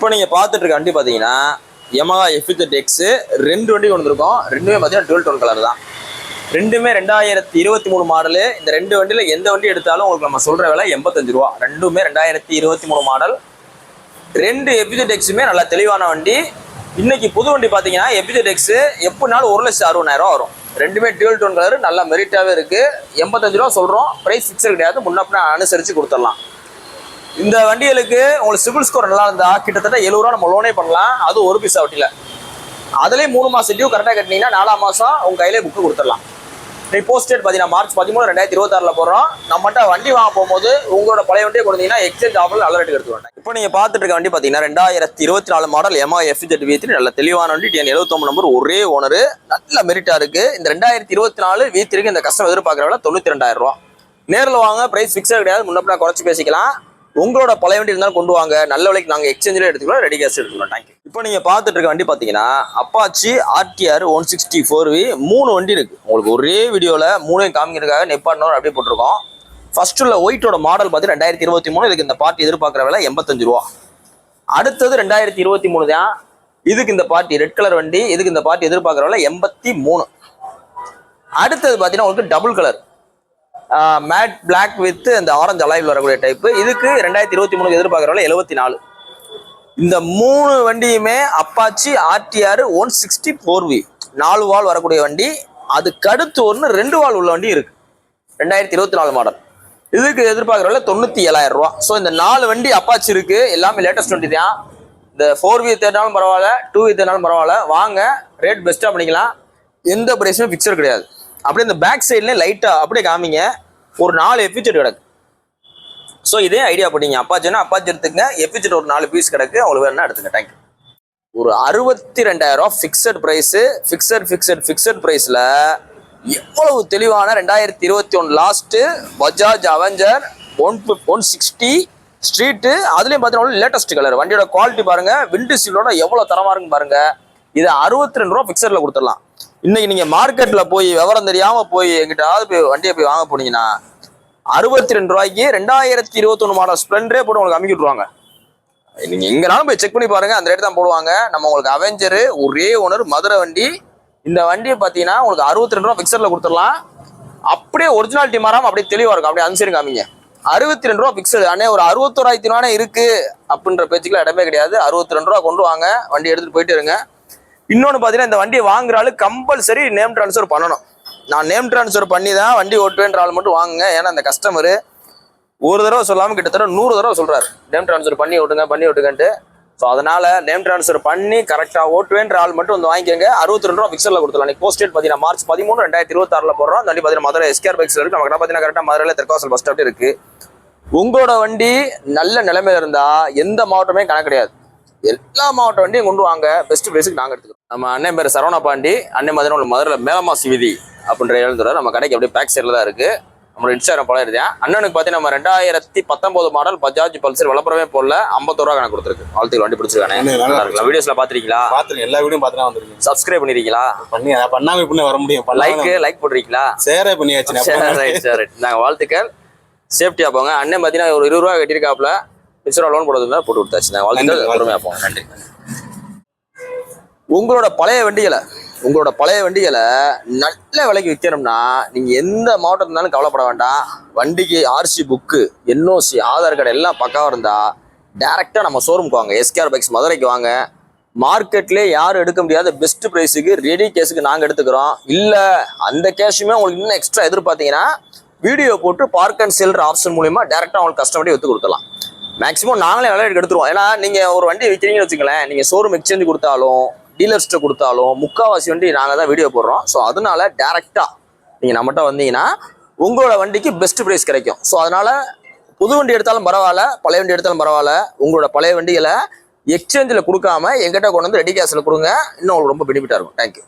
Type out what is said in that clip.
இப்போ நீங்கள் பார்த்துட்டு இருக்க வண்டி பார்த்தீங்கன்னா Yamaha FZ-X 2 வண்டி கொண்டு வந்திருக்கோம். ரெண்டுமே பார்த்தீங்கன்னா டுவெல் டோன் கலர் தான். ரெண்டுமே 2023 மாடலு. இந்த ரெண்டு வண்டியில் எந்த வண்டி எடுத்தாலும் உங்களுக்கு நம்ம சொல்கிற விலை 85 ரூபா. ரெண்டுமே 2023 மாடல். ரெண்டு FZ-X-மே நல்லா தெளிவான வண்டி. இன்னைக்கு புது வண்டி பார்த்தீங்கன்னா FZ-X எப்படினாலும் 1,60,000 வரும். ரெண்டுமே டுவெல் டோன் கலர், நல்லா மெரிட்டாகவே இருக்குது. 85 ரூபா சொல்கிறோம். ப்ரைஸ் ஃபிக்ஸர் கிடையாது, முன்னப்பினா அனுசரித்து கொடுத்துடலாம். இந்த வண்டிகளுக்கு உங்களுக்கு சிபில் ஸ்கோர் நல்லா இருந்தா கிட்டத்தட்ட 70 ரூபா நம்ம லோனே பண்ணலாம். அது ஒரு பீஸ் வட்டியில். அதுலேயே 3 மாதம் டியூ கரெக்டாக கட்டினீங்கன்னா 4ஆம் மாதம் உங்கள் கையிலே புக்கு கொடுத்துடலாம். இன்னைக்கு போஸ்ட் டேட் பார்த்தீங்கன்னா மார்ச் 13, 2026 போடுறோம். நம்மகிட்ட வண்டி வாங்க போகும்போது உங்களோட பழைய வண்டியை கொடுத்தீங்கன்னா எக்ஸ்சேஞ்ச் ஆஃபர் நல்ல ரேட்டுக்கு எடுத்துருவாங்க. இப்போ நீங்கள் பார்த்துட்டு இருக்க வண்டி பார்த்தீங்கன்னா 2024 மாடல் Yamaha FZ-V3 நல்ல தெளிவான வண்டி. TN 79 நம்பர், ஒரே ஓனரு, நல்ல மெரிட்டாக இருக்குது. இந்த 2024 V3க்கு இந்த கஸ்டமர் எதிர்பார்க்குற விலை 92,000 ரூபா. நேரில் வாங்க, ப்ரைஸ் ஃபிக்ஸர் கிடையாது, முன்னப்பினா குறைச்சி பேசிக்கலாம். உங்களோட பழைய வண்டி இருந்தாலும் கொண்டு வாங்க, நல்ல விலைக்கு நாங்கள் எக்ஸ்சேஞ்சில் எடுத்துக்கலாம், ரெடி கேஷ் எடுத்துக்கலாம். தேங்க்யூ. இப்போ நீங்கள் பார்த்துட்டு இருக்க வண்டி பார்த்தீங்கன்னா Apache RTR 164V 3 வண்டி இருக்குது. உங்களுக்கு ஒரே வீடியோவில் 3 காமிக்கிறதுக்காக நெப்பாட்னவர் அப்படியே போட்டிருக்கோம். ஃபர்ஸ்ட் உள்ள ஒயிட்டோட மாடல் பார்த்தீங்கன்னா 2023. இதுக்கு இந்த பார்ட்டி எதிர்பார்க்குற விலை 85 ரூபா. அடுத்தது 2023 தான். இதுக்கு இந்த பார்ட்டி ரெட் கலர் வண்டி, இதுக்கு இந்த பார்ட்டி எதிர்பார்க்குற விலை 83. அடுத்தது பார்த்தீங்கன்னா உங்களுக்கு double colour matte black with இந்த ஆரஞ்சு அலாயில் வரக்கூடிய டைப்பு. இதுக்கு 2023 எதிர்பார்க்குற 74. இந்த 3 வண்டியுமே Apache RTR 164V 4 வால் வரக்கூடிய வண்டி. அதுக்கு அடுத்து ஒன்று 2 வால் உள்ள வண்டி இருக்கு, 2024 மாடல். இதுக்கு எதிர்பார்க்குற 97,000 ரூபா. ஸோ இந்த 4 வண்டி Apache இருக்கு, எல்லாமே லேட்டஸ்ட் வண்டி தான். இந்த 4V தேடினாலும் பரவாயில்ல, 2V தேடினாலும் பரவாயில்ல, வாங்க, ரேட் பெஸ்ட்டாக பண்ணிக்கலாம். எந்த ப்ரைஸுமே ஃபிக்ஸர் கிடையாது. அப்படியே இந்த பேக் சைட்லேயே லைட்டாக அப்படியே காமிங்க, ஒரு 4 FZ கிடக்கு. ஸோ இதே ஐடியா பண்ணிங்க, Apacheனா Apache எடுத்துங்க, FZ ஒரு 4 பீஸ் கிடக்கு, அவங்களுக்கு வேணா எடுத்துங்க. தேங்க்யூ. ஒரு 62,000 ரூபா ஃபிக்ஸட் ப்ரைஸு. ஃபிக்ஸட் ப்ரைஸில் எவ்வளவு தெளிவான 2021 லாஸ்ட்டு பஜாஜ் அவெஞ்சர் 160 ஸ்ட்ரீட்டு. அதுலேயும் பார்த்தீங்கன்னா லேட்டஸ்ட் கலர். வண்டியோட குவாலிட்டி பாருங்கள், விண்டு சீலோட எவ்வளோ தரமாக இருக்குன்னு பாருங்கள். இதை 62 ரூபா ஃபிக்ஸரில் கொடுத்துடலாம். இன்னைக்கு நீங்கள் மார்க்கெட்டில் போய் விவரம் தெரியாமல் போய் எங்கிட்டாவது போய் வண்டியை போய் வாங்க போனீங்கன்னா 62 ரூபாய்க்கு 2021 மாடல் ஸ்ப்ளெண்டரே போட்டு உங்களுக்கு அமைக்கி விட்டுருவாங்க. நீங்கள் எங்கேனாலும் போய் செக் பண்ணி பாருங்கள், அந்த ரேட் தான் போடுவாங்க. நம்ம உங்களுக்கு அவெஞ்சரு ஒரே ஓனர், மதுரை வண்டி. இந்த வண்டியை பார்த்தீங்கன்னா உங்களுக்கு 62 ரூபா ஃபிக்ஸரில் கொடுத்துடலாம். அப்படியே ஒரிஜினாலிட்டி மாறாமல் அப்படியே தெளிவாக இருக்கும். அப்படியே அனுசரி காமிங்க. 62 ரூபா ஃபிக்ஸடு. அண்ணே ஒரு 61,000 இருக்கு அப்படின்ற பேச்சுக்கெல்லாம் இடமே கிடையாது. 62 ரூபா கொண்டு வாங்க, வண்டி எடுத்துகிட்டு போயிட்டு இருங்க. இன்னொன்று பார்த்தீங்கன்னா இந்த வண்டியை வாங்குற ஆளு கம்பல்சரி நேம் ட்ரான்ஸ்ஃபர் பண்ணணும். நான் நேம் ட்ரான்ஸ்ஃபர் பண்ணி தான் வண்டி ஓட்டுவேன்ற ஆள் மட்டும் வாங்குங்க. ஏன்னா அந்த கஸ்டமரு ஒரு தடவை சொல்லாமல் கிட்டத்தட்ட 100 தடவை சொல்கிறாரு நேம் ட்ரான்ஸ்ஃபர் பண்ணி ஓட்டுங்கன்ட்டு. ஸோ அதனால் நேம் ட்ரான்ஸ்ஃபர் பண்ணி கரெக்டாக ஓட்டுவேன்ற ஆள் மட்டும் வந்து வாங்கிக்கோங்க. 62 ரூபா ஃபிக்ஸரில் கொடுத்துடலாம். நீ போஸ்ட் டேட் பார்த்தீங்கன்னா மார்ச் 13, 2026 போடுறோம். அந்த வண்டி பார்த்தீங்கன்னா மதுரை SKR பைக்ஸில் இருக்குது. நமக்கு பார்த்தீங்கன்னா கரெக்டாக மதுரையில் தெற்காசல் பஸ் ஸ்டாப் இருக்குது. உங்களோட வண்டி நல்ல நிலைமையில் இருந்தால் எந்த மாவட்டமே கணக்கு கிடையாது, எல்லா மாவட்ட வண்டியும் கொண்டு வாங்க. பெஸ்ட் ப்ரைஸுக்கு நாங்கள் எடுத்துக்கிறோம். நம்ம அண்ணன் பேர் சரவண பாண்டி. அண்ணன் மாதிரி மதுரை மேலமாசி வீதி அப்படின்ற எழுதுற நம்ம கடைக்கு அப்படியே பேக் சைடில் தான் இருக்குது. நம்மளோட இன்ஸ்டாகிராம் பழம் இருக்கேன். அண்ணனுக்கு பார்த்தீங்கன்னா நம்ம 2019 மாடல் பஜாஜ் பல்சர் விளம்பரமே போடல, 50 ரூபா கணக்கு கொடுத்துருக்கு. வாழ்த்துக்கள், வண்டி பிடிச்சிருக்கானே. வீடியோஸ்ல பாத்திருக்கீங்களா? பாத்துருக்கேன், எல்லா வீடியோ பார்த்து வந்துருக்கு. சப்ஸ்கிரைப் பண்ணிருக்கீங்களா? பண்ணாம இப்படி வர முடியும். லைக் போட்டிருக்கீங்களா? ஷேர் பண்ணியாச்சு. நாங்கள் வாழ்த்துக்கள், சேஃப்டியா போங்க. அண்ணன் பார்த்தீங்கன்னா ஒரு 20 ரூபா கட்டியிருக்காப்புல, ரூபா லோன் போடுறதுல போட்டு கொடுத்தாச்சு. நான் வாழ்த்துக்கள், பொறுமையா போங்க. நன்றி. உங்களோட பழைய வண்டிகளை நல்ல விலைக்கு விற்கணும்னா நீங்கள் எந்த மாவட்டத்தில் இருந்தாலும் கவலைப்பட வேண்டாம். வண்டிக்கு RC book, NOC, Aadhaar card எல்லாம் பக்காவாக இருந்தால் டேரெக்டாக நம்ம ஷோரூமுக்கு வாங்க. SKR பைக்ஸ் மதுரைக்கு வாங்க. மார்க்கெட்லேயே யாரும் எடுக்க முடியாத பெஸ்ட் ப்ரைஸுக்கு ரெடி கேஸுக்கு நாங்கள் எடுத்துக்கிறோம். இல்லை அந்த கேஷுமே உங்களுக்கு இன்னும் எக்ஸ்ட்ரா எதிர்பார்த்தீங்கன்னா வீடியோ போட்டு பார்க் அண்ட் செல்ற ஆப்ஷன் மூலிமா டேரெக்டாக உங்களுக்கு கஸ்டமர்டே எடுத்து கொடுத்துடலாம். மேக்ஸிமம் நாங்களே நல்ல ரேட் எடுத்துருவோம். ஏன்னா நீங்கள் ஒரு வண்டி விற்கிறீங்கன்னு வச்சுங்களேன், நீங்கள் ஷோரூம் எக்ஸ்சேஞ்ச் கொடுத்தாலும் டீலர்ஸ்ட்டு கொடுத்தாலும் முக்கால்வாசி வண்டி நாங்கள் தான் வீடியோ போடுறோம். ஸோ அதனால டேரெக்டாக நீங்கள் நம்மகிட்ட வந்தீங்கன்னா உங்களோட வண்டிக்கு பெஸ்ட் ப்ரைஸ் கிடைக்கும். ஸோ அதனால் புது வண்டி எடுத்தாலும் பரவாயில்ல, பழைய வண்டி எடுத்தாலும் பரவாயில்ல, உங்களோட பழைய வண்டிகளை எக்ஸ்சேஞ்சில் கொடுக்காம எங்கிட்ட கொண்டு வந்து ரெடி கேஷில் கொடுங்க. இன்னும் உங்களுக்கு ரொம்ப பெனிஃபிட்டாக இருக்கும். தேங்க்யூ.